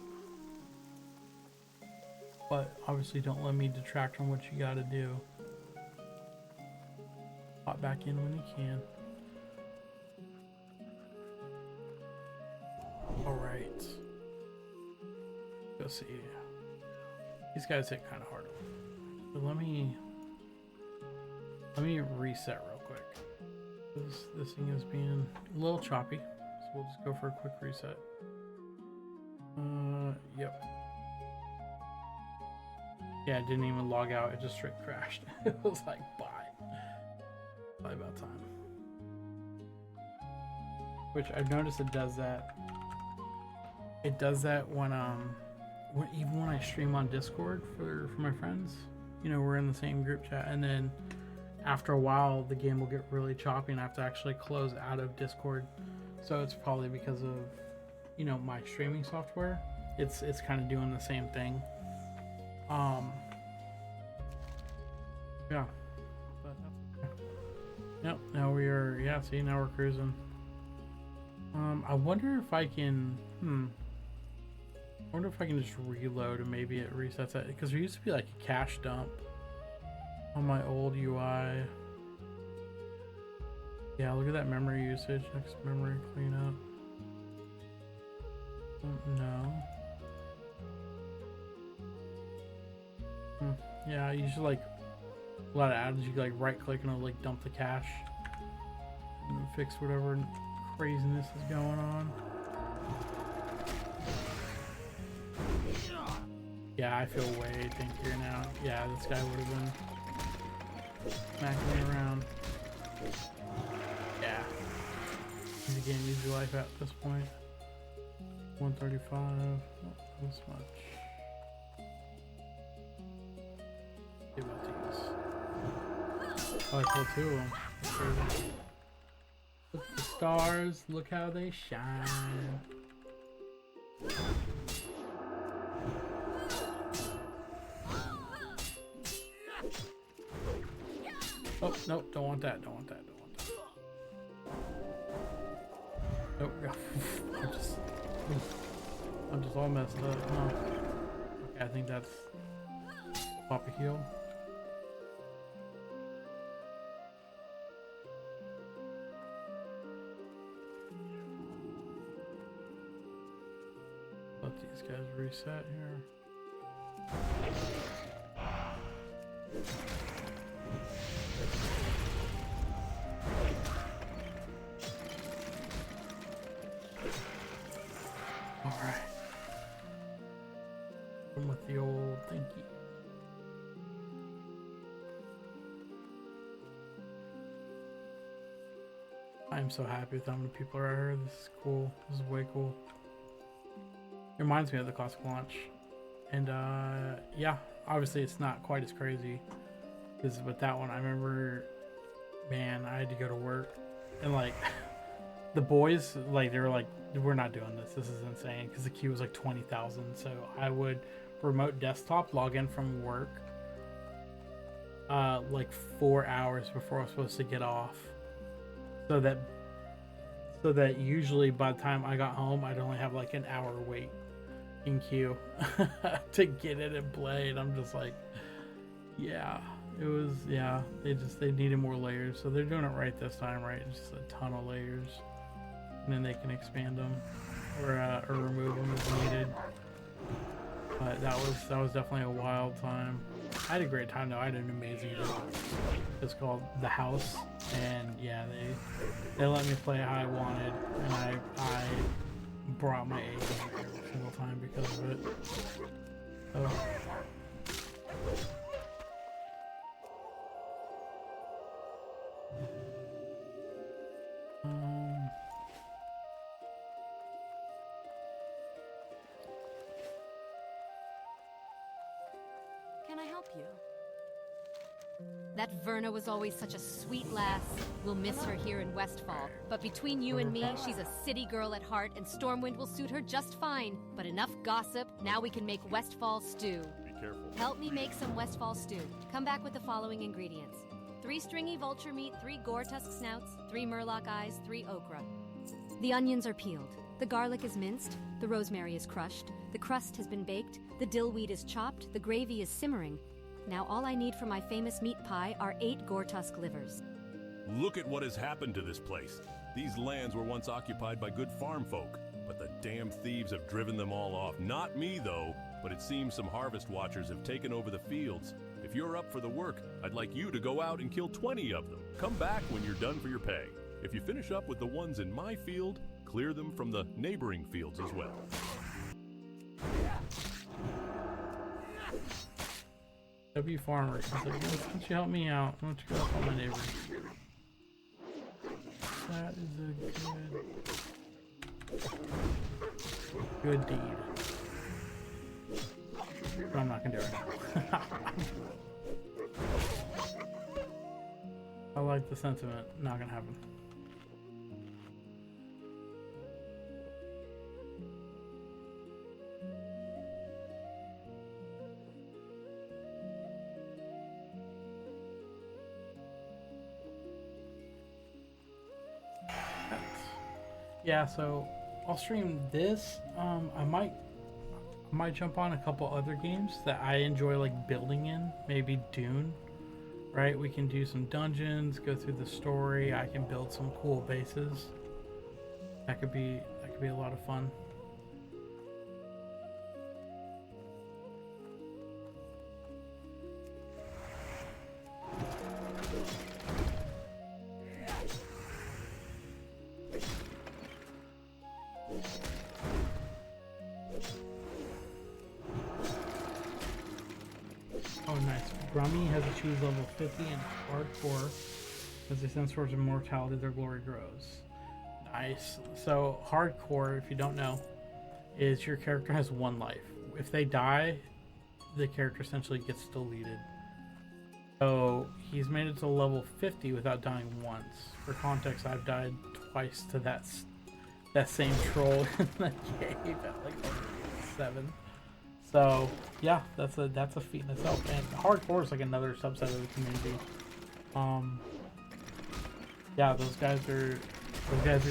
But obviously, don't let me detract from what you got to do. Pop back in when you can. Alright. Go see. These guys hit kind of hard. But let me reset real quick. This thing is being a little choppy. So we'll just go for a quick reset. Yep. Yeah, it didn't even log out. It just straight crashed. It was like, bye. Probably about time. Which I've noticed it does that. It does that when even when I stream on Discord for my friends. You know, we're in the same group chat, and then after a while the game will get really choppy and I have to actually close out of Discord. So it's probably because of, you know, my streaming software. It's kind of doing the same thing. Yeah. But yep, now we are, yeah, see, now we're cruising. I wonder if I can, I wonder if I can just reload and maybe it resets it, because there used to be like a cache dump on my old UI. Yeah, look at that memory usage. Next memory cleanup. No. Yeah, you should like a lot of ads. You like right click and it'll like dump the cache and fix whatever craziness is going on. Yeah, I feel way dinkier now. Yeah, this guy would have been smacking me around. Yeah. Easy game, easy life at this point. 135. Not this much. See about these. Oh, I killed 2 of them. That's crazy. Look at the stars. Look how they shine. Oh, nope, don't want that, don't want that, don't want that. Nope, I'm just all messed up, huh? Okay, I think that's pop a heal. Let these guys reset here. Alright. I'm with the old thinky. I'm so happy with how many people are here. This is cool. This is way cool. It reminds me of the classic launch. And yeah, obviously it's not quite as crazy. Because with that one, I remember, man, I had to go to work. And like, the boys, like, they were like, we're not doing this. This is insane. Because the queue was like 20,000. So I would remote desktop log in from work. like 4 hours before I was supposed to get off, so that usually by the time I got home, I'd only have like an hour wait in queue to get it and play. And I'm just like, yeah, it was, yeah, they needed more layers, so they're doing it right this time, right? It's just a ton of layers, and then they can expand them or remove them as needed. But that was definitely a wild time. I had a great time though. I had an amazing game. It's called The House, and yeah, they let me play how I wanted, and I brought my A game every single time because of it. So. Can I help you? That Verna was always such a sweet lass. We'll miss her here in Westfall. But between you and me, she's a city girl at heart, and Stormwind will suit her just fine. But enough gossip. Now we can make Westfall stew. Be careful. Help me make some Westfall stew. Come back with the following ingredients: 3 stringy vulture meat, 3 gore tusk snouts, 3 murloc eyes, 3 okra. The onions are peeled. The garlic is minced. The rosemary is crushed. The crust has been baked. The dill weed is chopped. The gravy is simmering. Now all I need for my famous meat pie are 8 gore tusk livers. Look at what has happened to this place. These lands were once occupied by good farm folk, but the damn thieves have driven them all off. Not me, though, but it seems some harvest watchers have taken over the fields. If you're up for the work, I'd like you to go out and kill 20 of them. Come back when you're done for your pay. If you finish up with the ones in my field, clear them from the neighboring fields as well. W Farmer, he's like, why don't you help me out? Why don't you go help my neighbors? That is a good deed. But I'm not gonna do it right now. I like the sentiment. Not gonna happen. Yeah, so I'll stream this. I might jump on a couple other games that I enjoy like building in. Maybe Dune, right? We can do some dungeons, go through the story. I can build some cool bases. That could be a lot of fun. Oh, nice. Grummy has achieved level 50 in hardcore. As they sense towards immortality, their glory grows. Nice. So, hardcore, if you don't know, is your character has 1 life. If they die, the character essentially gets deleted. So, he's made it to level 50 without dying once. For context, I've died twice to that same troll in the cave at like level 7. So yeah, that's a feat in itself. And hardcore is like another subset of the community. Yeah, those guys are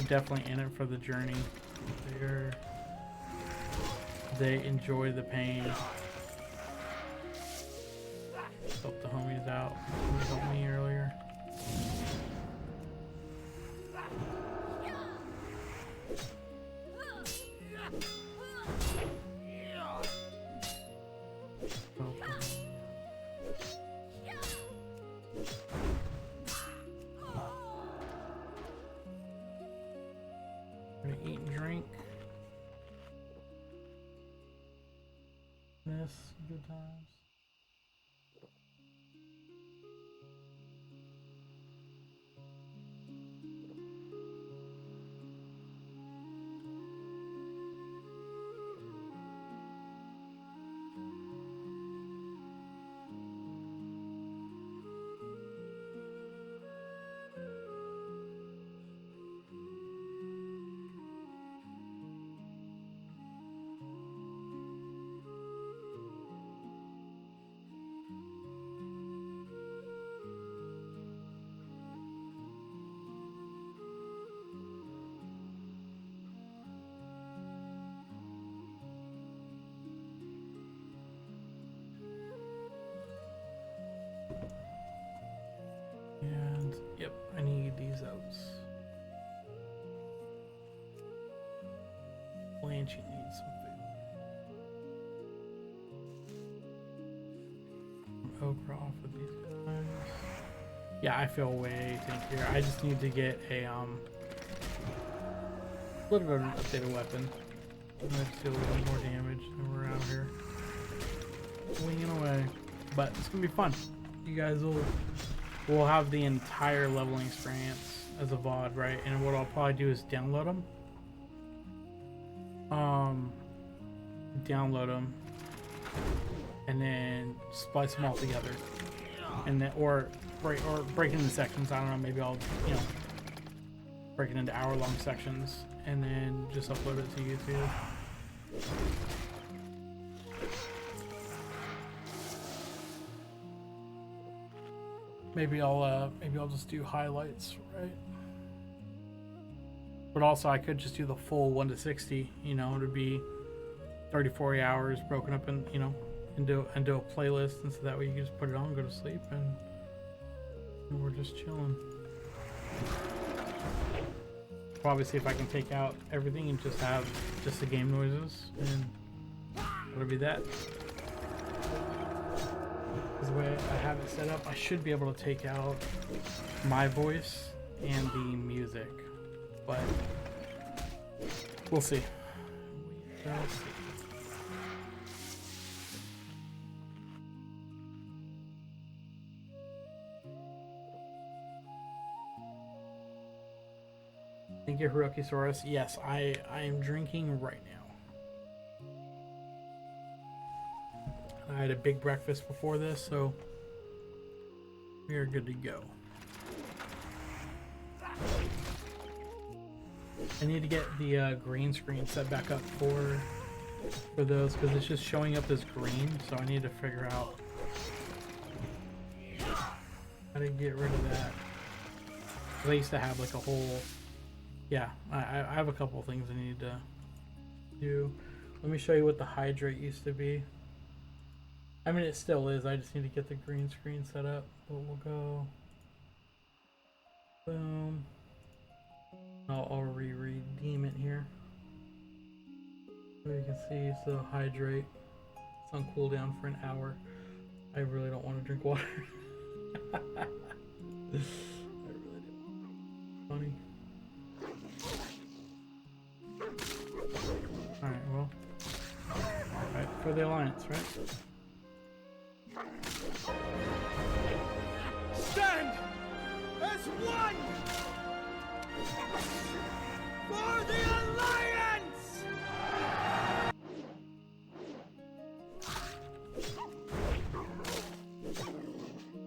definitely in it for the journey. They enjoy the pain. Help the homies out. Somebody helped me earlier. Gonna eat and drink. Miss good times. Blanchie needs some food. Warcraft with these guys. Yeah, I feel way tankier. I just need to get a little bit of an updated weapon. Let's do a little more damage, and we're out here winging away. But it's gonna be fun. You guys will have the entire leveling experience as a VOD, right? And what I'll probably do is download them. And then splice them all together, and then or break it into sections. I don't know. Maybe I'll break it into hour-long sections, and then just upload it to YouTube. Maybe I'll just do highlights, right? But also I could just do the full 1 to 60. You know, it'd be 30, 40 hours broken up in, you know, into a playlist, and so that way you can just put it on, go to sleep, and we're just chilling. Probably see if I can take out everything and just have just the game noises, and that'll be that. Because the way I have it set up, I should be able to take out my voice and the music, but we'll see. We shall see. Thank you, Hiroki-saurus. Yes, I am drinking right now. I had a big breakfast before this, so we are good to go. I need to get the green screen set back up for those, because it's just showing up as green, so I need to figure out how to get rid of that. I used to have like a whole... Yeah, I have a couple things I need to do. Let me show you what the hydrate used to be. I mean, it still is. I just need to get the green screen set up. But we'll go... Boom. I'll redeem it here. So you can see, so hydrate. It's on cooldown for an hour. I really don't want to drink water. I really do. Funny. Alright, well. Alright, for the Alliance, right? Stand as one for the Alliance!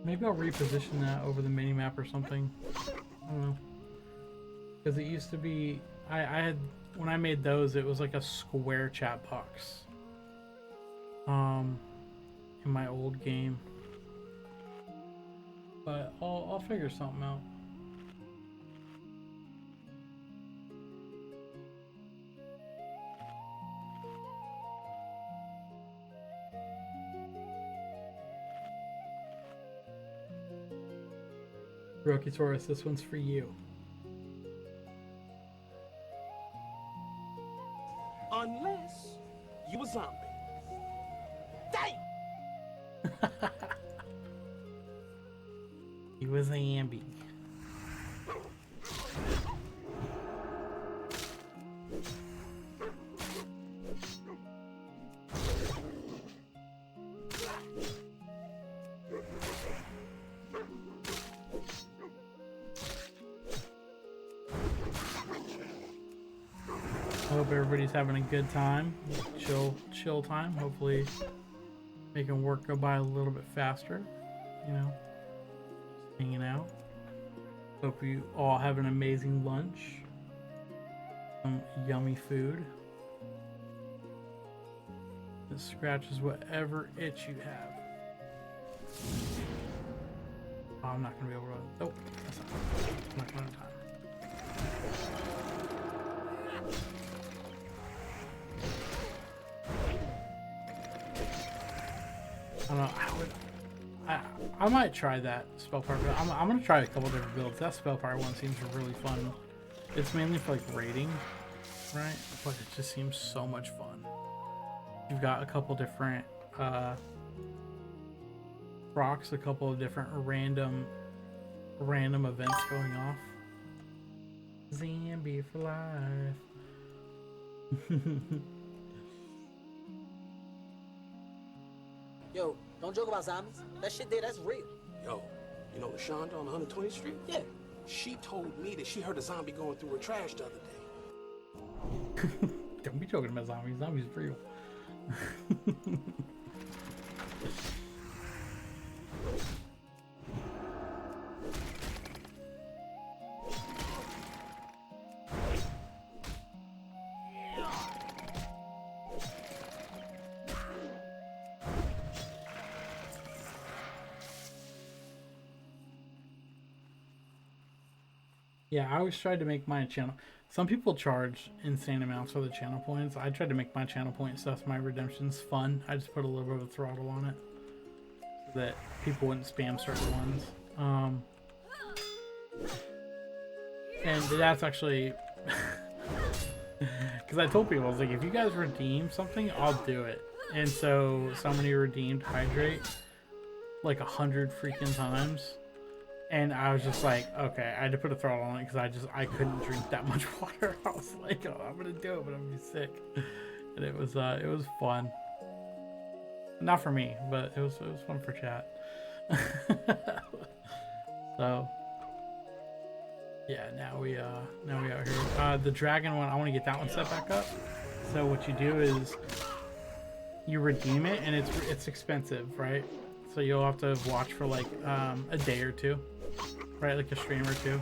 Maybe I'll reposition that over the mini-map or something. I don't know. Because it used to be... I had... When I made those, it was like a square chat box. In my old game. But I'll figure something out. Hiroki-saurus, this one's for you. Unless you a zombie. He was a Ambi. I hope everybody's having a good time. Chill time. Hopefully making work go by a little bit faster. You know, just hanging out. Hope you all have an amazing lunch. Some yummy food. It scratches whatever itch you have. Oh, I'm not gonna be able to. Nope, that's not. I'm not gonna have time. I don't know. I might try that spell power. I'm gonna try a couple different builds. That spell power one seems really fun. It's mainly for like raiding, right? But it just seems so much fun. You've got a couple different rocks, a couple of different random events going off. Zambi for life. Yo, don't joke about zombies. That shit there, that's real. Yo, you know LaShonda on 120th Street? Yeah. She told me that she heard a zombie going through her trash the other day. Don't be joking about zombies. Zombies are real. Yeah, I always tried to make my channel. Some people charge insane amounts for the channel points. I tried to make my channel point stuff, my redemptions, fun. I just put a little bit of a throttle on it so that people wouldn't spam certain ones. And that's actually because I told people, I was like, if you guys redeem something, I'll do it. And so somebody redeemed Hydrate like 100 freaking times. And I was just like, okay, I had to put a throttle on it because I couldn't drink that much water. I was like, oh, I'm gonna do it, but I'm gonna be sick. And it was fun. Not for me, but it was fun for chat. So yeah, now we out here. The dragon one, I want to get that one set back up. So what you do is you redeem it, and it's expensive, right? So you'll have to watch for like a day or two, right? Like a stream or two.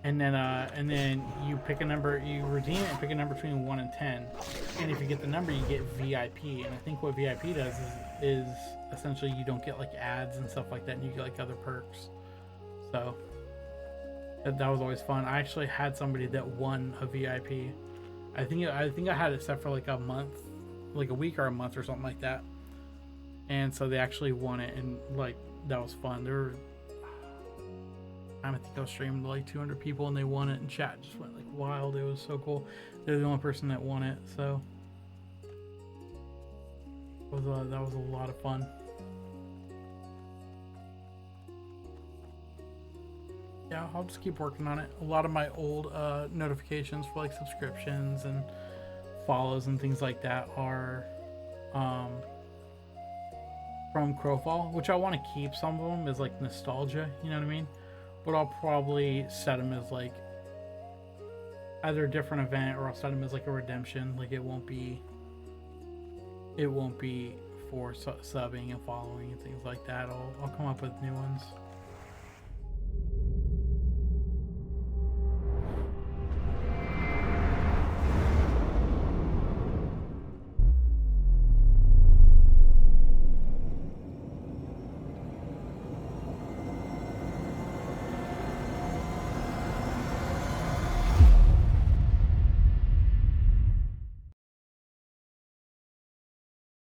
And then you pick a number, you redeem it and pick a number between 1 and 10. And if you get the number, you get VIP. And I think what VIP does is essentially you don't get like ads and stuff like that, and you get like other perks. So that was always fun. I actually had somebody that won a VIP. I think I had it set for like a month, like a week or a month or something like that. And so they actually won it, and like that was fun. I think I was streaming to like 200 people, and they won it, and chat just went like wild. It was so cool. They're the only person that won it, so that was a lot of fun. Yeah, I'll just keep working on it. A lot of my old notifications for like subscriptions and follows and things like that are from Crowfall, which I want to keep. Some of them is like nostalgia, you know what I mean? But I'll probably set them as like either a different event, or I'll set them as like a redemption. Like it won't be for subbing and following and things like that. I'll come up with new ones.